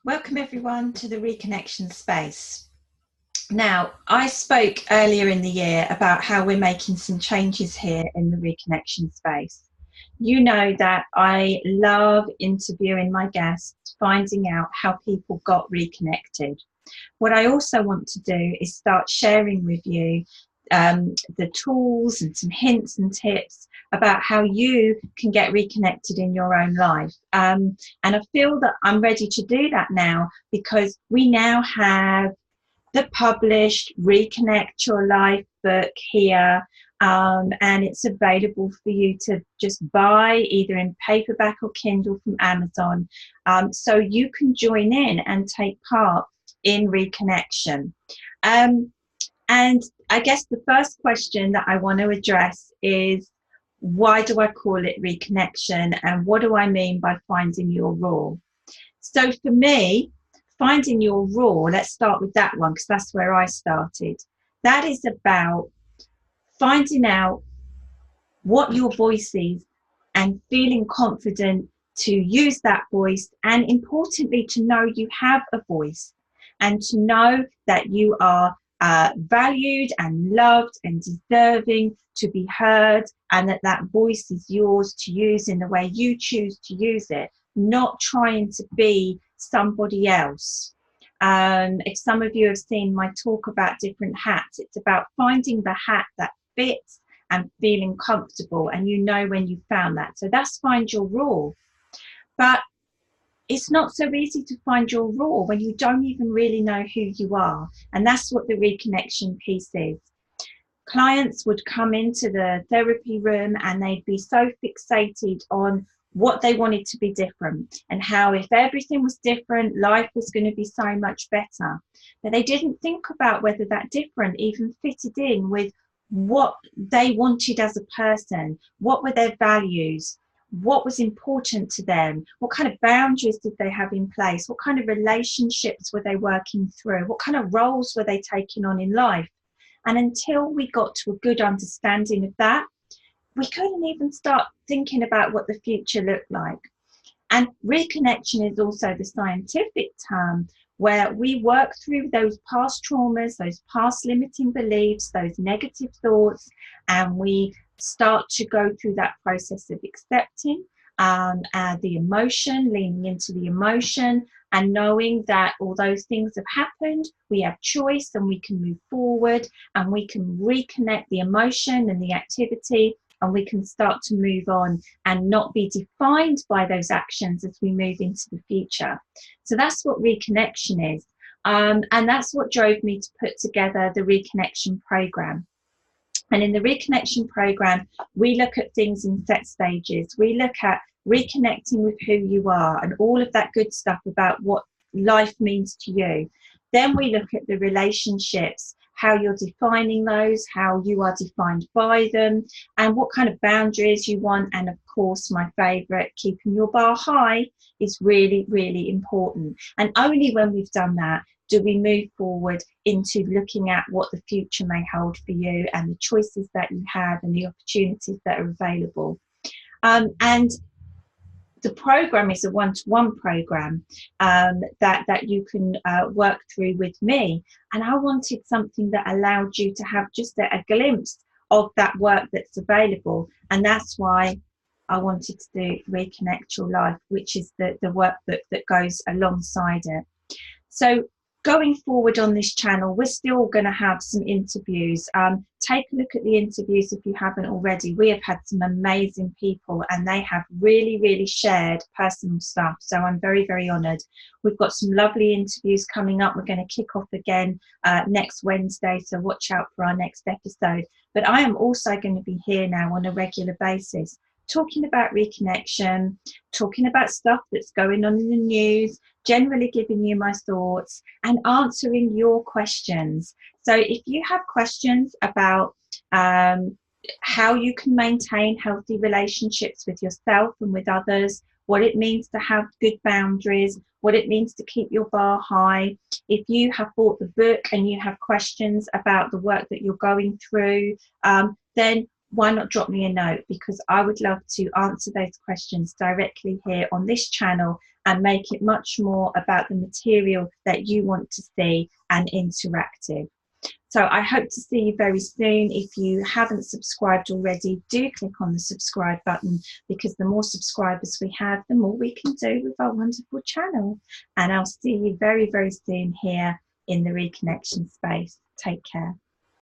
Welcome everyone to the Reconnection space. Now, I spoke earlier in the year about how we're making some changes here in the Reconnection space. You know that I love interviewing my guests, finding out how people got reconnected. What I also want to do is start sharing with you the tools and some hints and tips about how you can get reconnected in your own life. And I feel that I'm ready to do that now because we now have the published Reconnect Your Life book here, and it's available for you to just buy either in paperback or Kindle from Amazon, so you can join in and take part in Reconnection. And I guess the first question that I want to address is, why do I call it Reconnection, and what do I mean by finding your roar? So for me, finding your roar, let's start with that one because that's where I started. That is about finding out what your voice is and feeling confident to use that voice, and importantly to know you have a voice and to know that you are valued and loved and deserving to be heard, and that that voice is yours to use in the way you choose to use it, not trying to be somebody else. If some of you have seen my talk about different hats, it's about finding the hat that fits and feeling comfortable, and you know when you found that. So that's find your roar. But it's not so easy to find your roar when you don't even really know who you are. And that's what the reconnection piece is. Clients would come into the therapy room and they'd be so fixated on what they wanted to be different and how if everything was different, life was going to be so much better. But they didn't think about whether that different even fitted in with what they wanted as a person, what were their values, what was important to them, what kind of boundaries did they have in place, what kind of relationships were they working through, what kind of roles were they taking on in life. And until we got to a good understanding of that, we couldn't even start thinking about what the future looked like. And reconnection is also the scientific term where we work through those past traumas, those past limiting beliefs, those negative thoughts, and we start to go through that process of accepting the emotion, leaning into the emotion, and knowing that although things have happened, we have choice and we can move forward and we can reconnect the emotion and the activity, and we can start to move on and not be defined by those actions as we move into the future. So that's what reconnection is. And that's what drove me to put together the Reconnection program. And in the Reconnection program, we look at things in set stages. We look at reconnecting with who you are and all of that good stuff about what life means to you. Then we look at the relationships, how you're defining those, how you are defined by them, and what kind of boundaries you want. And of course, my favorite, keeping your bar high, is really, really important. And only when we've done that do we move forward into looking at what the future may hold for you and the choices that you have and the opportunities that are available. And the program is a one-to-one program that you can work through with me. And I wanted something that allowed you to have just a glimpse of that work that's available. And that's why I wanted to do Reconnect Your Life, which is the workbook that goes alongside it. So going forward on this channel, we're still going to have some interviews. Take a look at the interviews if you haven't already. We have had some amazing people and they have really, really shared personal stuff. So I'm very, very honoured. We've got some lovely interviews coming up. We're going to kick off again next Wednesday, so watch out for our next episode. But I am also going to be here now on a regular basis, talking about reconnection, talking about stuff that's going on in the news, generally giving you my thoughts and answering your questions. So if you have questions about how you can maintain healthy relationships with yourself and with others, what it means to have good boundaries, what it means to keep your bar high, if you have bought the book and you have questions about the work that you're going through, then why not drop me a note? Because I would love to answer those questions directly here on this channel and make it much more about the material that you want to see and interactive. So I hope to see you very soon. If you haven't subscribed already, do click on the subscribe button, because the more subscribers we have, the more we can do with our wonderful channel. And I'll see you very, very soon here in the Reconnection space. Take care.